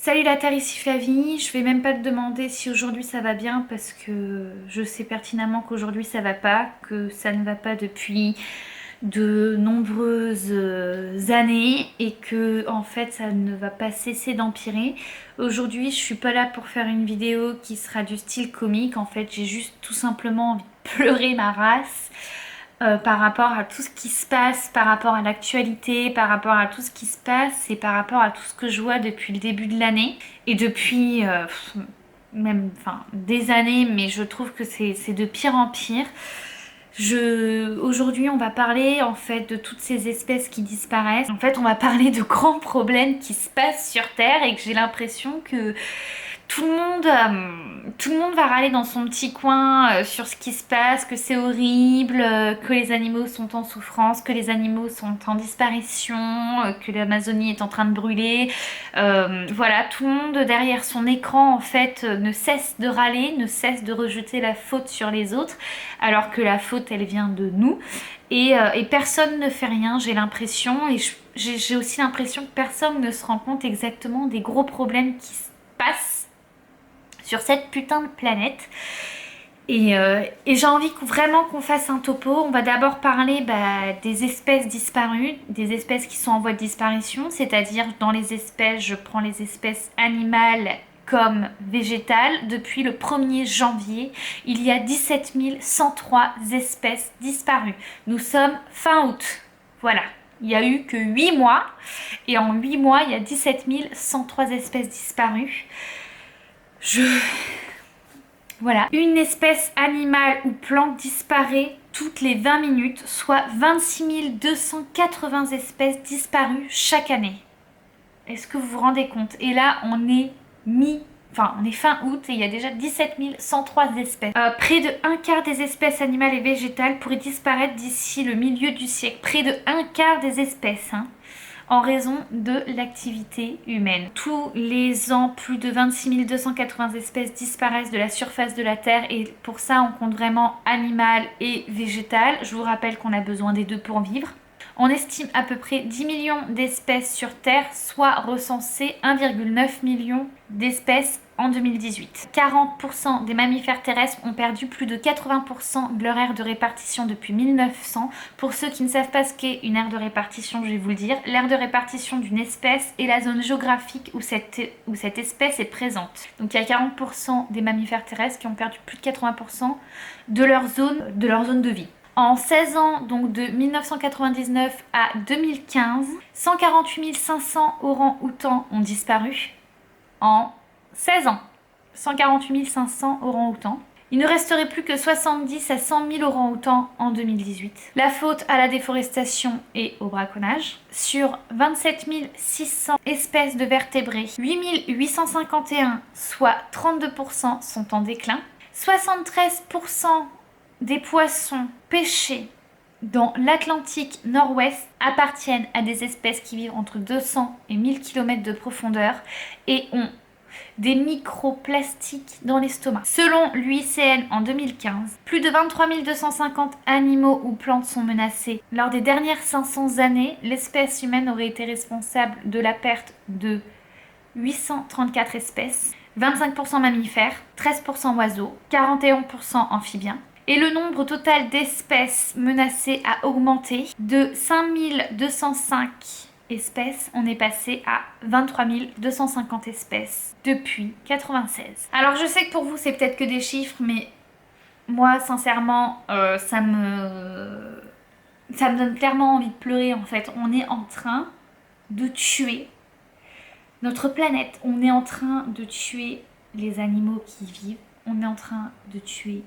Salut la Terre, ici Flavie. Je vais même pas te demander si aujourd'hui ça va bien parce que je sais pertinemment qu'aujourd'hui ça va pas, que ça ne va pas depuis de nombreuses années et que en fait ça ne va pas cesser d'empirer. Aujourd'hui je suis pas là pour faire une vidéo qui sera du style comique, en fait j'ai juste tout simplement envie de pleurer ma race. Par rapport à tout ce qui se passe, par rapport à l'actualité, par rapport à tout ce qui se passe et par rapport à tout ce que je vois depuis le début de l'année et depuis même enfin, des années, mais je trouve que c'est de pire en pire. Aujourd'hui, on va parler en fait de toutes ces espèces qui disparaissent. En fait, on va parler de grands problèmes qui se passent sur Terre et que j'ai l'impression que tout le monde va râler dans son petit coin sur ce qui se passe, que c'est horrible, que les animaux sont en souffrance, que les animaux sont en disparition, que l'Amazonie est en train de brûler. Voilà, tout le monde derrière son écran en fait ne cesse de râler, ne cesse de rejeter la faute sur les autres, alors que la faute elle vient de nous. Et personne ne fait rien, j'ai l'impression, et j'ai aussi l'impression que personne ne se rend compte exactement des gros problèmes qui se passent sur cette putain de planète. Et j'ai envie vraiment qu'on fasse un topo. On va d'abord parler des espèces disparues, des espèces qui sont en voie de disparition, c'est-à-dire dans les espèces, je prends les espèces animales comme végétales. Depuis le 1er janvier, il y a 17 103 espèces disparues. Nous sommes fin août. Voilà. Il n'y a eu que 8 mois. Et en 8 mois, il y a 17 103 espèces disparues. Voilà. Une espèce animale ou plante disparaît toutes les 20 minutes, soit 26 280 espèces disparues chaque année. Est-ce que vous vous rendez compte? Et là, on est fin août et il y a déjà 17 103 espèces. Près de un quart des espèces animales et végétales pourraient disparaître d'ici le milieu du siècle. Près de un quart des espèces, en raison de l'activité humaine. Tous les ans, plus de 26 280 espèces disparaissent de la surface de la Terre et pour ça, on compte vraiment animal et végétal. Je vous rappelle qu'on a besoin des deux pour vivre. On estime à peu près 10 millions d'espèces sur Terre, soit recensé 1,9 million d'espèces en 2018. 40% des mammifères terrestres ont perdu plus de 80% de leur aire de répartition depuis 1900. Pour ceux qui ne savent pas ce qu'est une aire de répartition, je vais vous le dire. L'aire de répartition d'une espèce est la zone géographique où cette espèce est présente. Donc il y a 40% des mammifères terrestres qui ont perdu plus de 80% de leur zone de vie. En 16 ans, donc de 1999 à 2015, 148 500 orang-outans ont disparu. En 16 ans, 148 500 orang-outans. Il ne resterait plus que 70 à 100 000 orang-outans en 2018. La faute à la déforestation et au braconnage. Sur 27 600 espèces de vertébrés, 8 851, soit 32%, sont en déclin. 73% des poissons pêchés dans l'Atlantique Nord-Ouest appartiennent à des espèces qui vivent entre 200 et 1000 km de profondeur et ont des microplastiques dans l'estomac. Selon l'UICN en 2015, plus de 23 250 animaux ou plantes sont menacés. Lors des dernières 500 années, l'espèce humaine aurait été responsable de la perte de 834 espèces, 25% mammifères, 13% oiseaux, 41% amphibiens. Et le nombre total d'espèces menacées a augmenté de 5205 espèces. On est passé à 23 250 espèces depuis 1996. Alors je sais que pour vous c'est peut-être que des chiffres, mais moi sincèrement ça me donne clairement envie de pleurer en fait. On est en train de tuer notre planète. On est en train de tuer les animaux qui y vivent. On est en train de tuer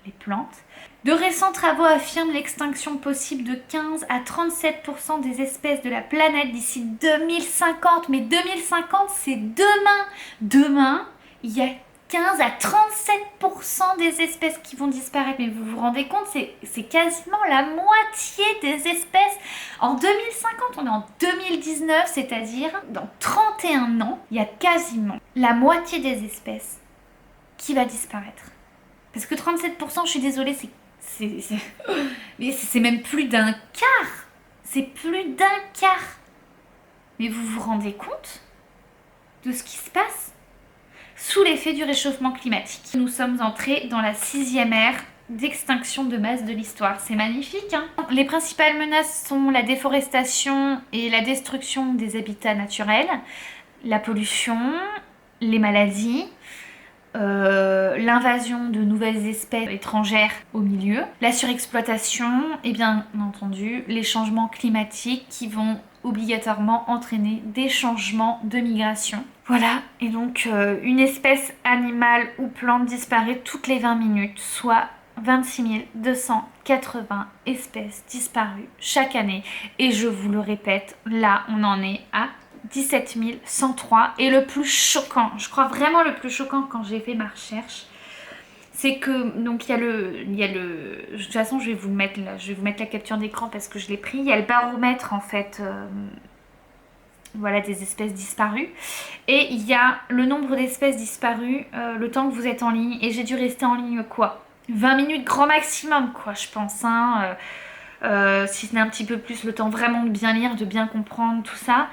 les plantes. De récents travaux affirment l'extinction possible de 15 à 37% des espèces de la planète d'ici 2050. Mais 2050, c'est demain. Demain, il y a 15 à 37% des espèces qui vont disparaître. Mais vous vous rendez compte, c'est quasiment la moitié des espèces. En 2050, on est en 2019, c'est-à-dire dans 31 ans, il y a quasiment la moitié des espèces qui va disparaître. Parce que 37%, je suis désolée, mais c'est même plus d'un quart. C'est plus d'un quart. Mais vous vous rendez compte? de ce qui se passe sous l'effet du réchauffement climatique. Nous sommes entrés dans la 6e ère d'extinction de masse de l'histoire. C'est magnifique, hein. Les principales menaces sont la déforestation et la destruction des habitats naturels, la pollution, les maladies, l'invasion de nouvelles espèces étrangères au milieu, la surexploitation et bien entendu les changements climatiques qui vont obligatoirement entraîner des changements de migration. Voilà, et donc une espèce animale ou plante disparaît toutes les 20 minutes, soit 26 280 espèces disparues chaque année. Et je vous le répète, là on en est à 17 103. Et le plus choquant, je crois vraiment le plus choquant quand j'ai fait ma recherche, c'est que, donc il y a le, de toute façon je vais vous mettre la capture d'écran parce que je l'ai pris, il y a le baromètre en fait, voilà, des espèces disparues, et il y a le nombre d'espèces disparues, le temps que vous êtes en ligne, et j'ai dû rester en ligne quoi, 20 minutes grand maximum quoi, je pense, hein, si ce n'est un petit peu plus, le temps vraiment de bien lire, de bien comprendre tout ça.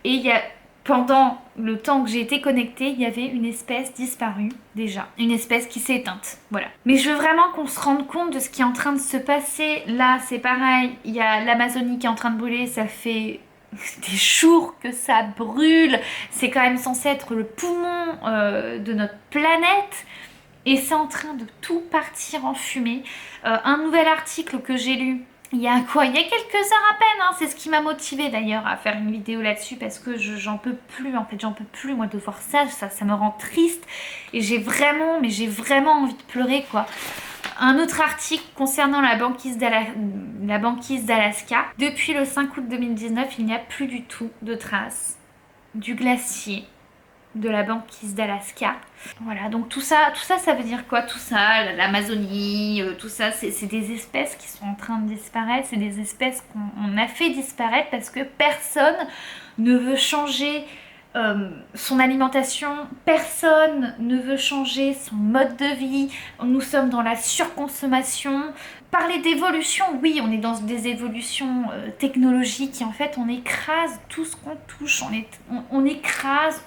Et il y a, pendant le temps que j'ai été connectée, il y avait une espèce disparue déjà. Une espèce qui s'est éteinte, voilà. Mais je veux vraiment qu'on se rende compte de ce qui est en train de se passer. Là, c'est pareil, il y a l'Amazonie qui est en train de brûler, ça fait des jours que ça brûle. C'est quand même censé être le poumon de notre planète. Et c'est en train de tout partir en fumée. Un nouvel article que j'ai lu, il y a quoi? Il y a quelques heures à peine, hein. C'est ce qui m'a motivée d'ailleurs à faire une vidéo là-dessus parce que j'en peux plus, en fait, j'en peux plus moi de voir ça me rend triste et j'ai vraiment envie de pleurer quoi. Un autre article concernant la banquise d'Alaska. Depuis le 5 août 2019, il n'y a plus du tout de traces du glacier de la banquise d'Alaska. Voilà, donc tout ça, ça veut dire quoi? Tout ça, l'Amazonie, tout ça, c'est des espèces qui sont en train de disparaître, c'est des espèces qu'on a fait disparaître parce que personne ne veut changer son alimentation, personne ne veut changer son mode de vie, nous sommes dans la surconsommation. Parler d'évolution, oui, on est dans des évolutions technologiques et en fait on écrase tout ce qu'on touche, on écrase,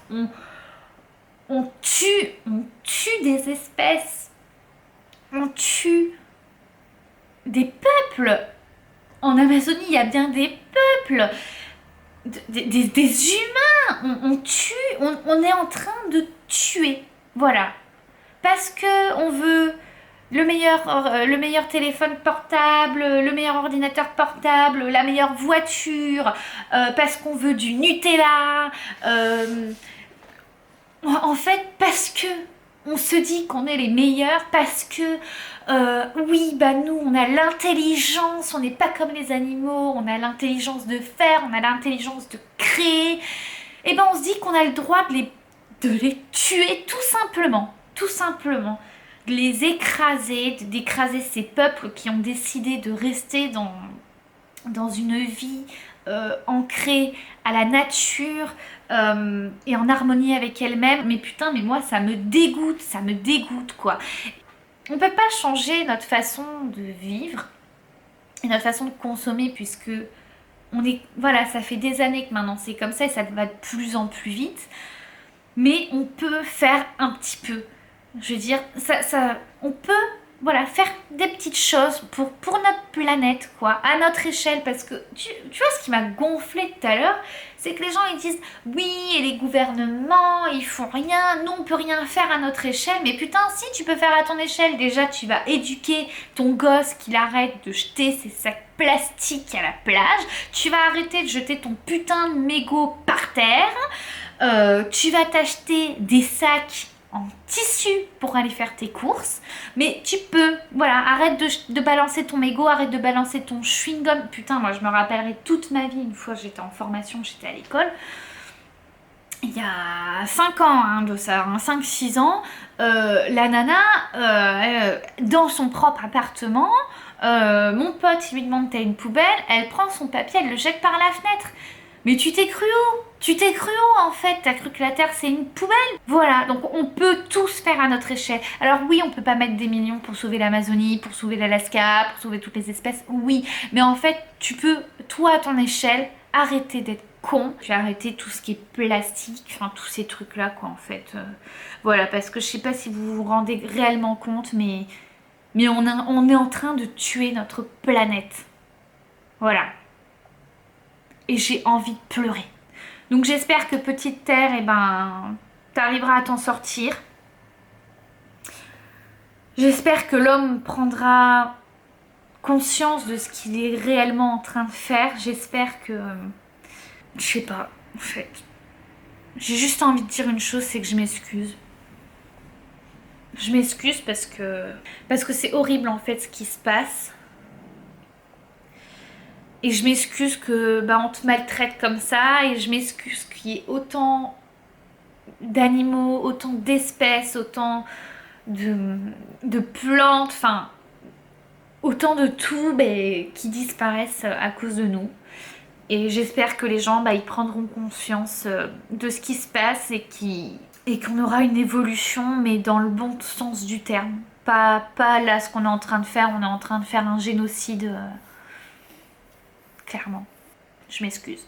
on tue des espèces, on tue des peuples. En Amazonie, il y a bien des peuples, des humains. On tue, on est en train de tuer. Voilà. Parce que on veut le meilleur téléphone portable, le meilleur ordinateur portable, la meilleure voiture, parce qu'on veut du Nutella. En fait, parce que on se dit qu'on est les meilleurs, parce que oui, bah nous, on a l'intelligence, on n'est pas comme les animaux, on a l'intelligence de faire, on a l'intelligence de créer, et ben on se dit qu'on a le droit de les tuer tout simplement, de les écraser, d'écraser ces peuples qui ont décidé de rester dans une vie ancrée à la nature et en harmonie avec elle-même. Mais putain, mais moi ça me dégoûte quoi. On peut pas changer notre façon de vivre et notre façon de consommer puisque voilà, ça fait des années que maintenant c'est comme ça et ça va de plus en plus vite. Mais on peut faire un petit peu. Je veux dire, on peut, voilà, faire des petites choses pour notre planète, quoi, à notre échelle. Parce que, tu vois, ce qui m'a gonflé tout à l'heure, c'est que les gens, ils disent, oui, et les gouvernements, ils font rien, nous, on peut rien faire à notre échelle. Mais putain, si, tu peux faire à ton échelle. Déjà, tu vas éduquer ton gosse qu'il arrête de jeter ses sacs plastiques à la plage. Tu vas arrêter de jeter ton putain de mégot par terre. Tu vas t'acheter des sacs en tissu pour aller faire tes courses, mais tu peux, voilà, arrête de balancer ton mégot, arrête de balancer ton chewing-gum. Putain, moi je me rappellerai toute ma vie, une fois j'étais en formation, j'étais à l'école, il y a 5 ans, hein, de ça, hein, 5-6 ans, la nana, dans son propre appartement, mon pote lui demande t'as une poubelle, elle prend son papier, elle le jette par la fenêtre. Mais tu t'es cru où? Tu t'es cru où en fait? T'as cru que la Terre c'est une poubelle? Voilà, donc on peut tous faire à notre échelle. Alors oui, on peut pas mettre des millions pour sauver l'Amazonie, pour sauver l'Alaska, pour sauver toutes les espèces, oui. Mais en fait, tu peux, toi à ton échelle, arrêter d'être con. J'ai arrêté tout ce qui est plastique, enfin tous ces trucs là quoi en fait. Voilà, parce que je sais pas si vous vous rendez réellement compte, mais on est en train de tuer notre planète. Voilà. Et j'ai envie de pleurer. Donc j'espère que Petite Terre, eh ben, t'arriveras à t'en sortir. J'espère que l'homme prendra conscience de ce qu'il est réellement en train de faire. J'espère que... Je sais pas, en fait. J'ai juste envie de dire une chose, c'est que je m'excuse. Je m'excuse parce que c'est horrible en fait ce qui se passe. Et je m'excuse que bah, on te maltraite comme ça. Et je m'excuse qu'il y ait autant d'animaux, autant d'espèces, autant de plantes, enfin autant de tout bah, qui disparaissent à cause de nous. Et j'espère que les gens bah, ils prendront conscience de ce qui se passe et qu'on aura une évolution, mais dans le bon sens du terme. Pas là ce qu'on est en train de faire, on est en train de faire un génocide, clairement. Je m'excuse.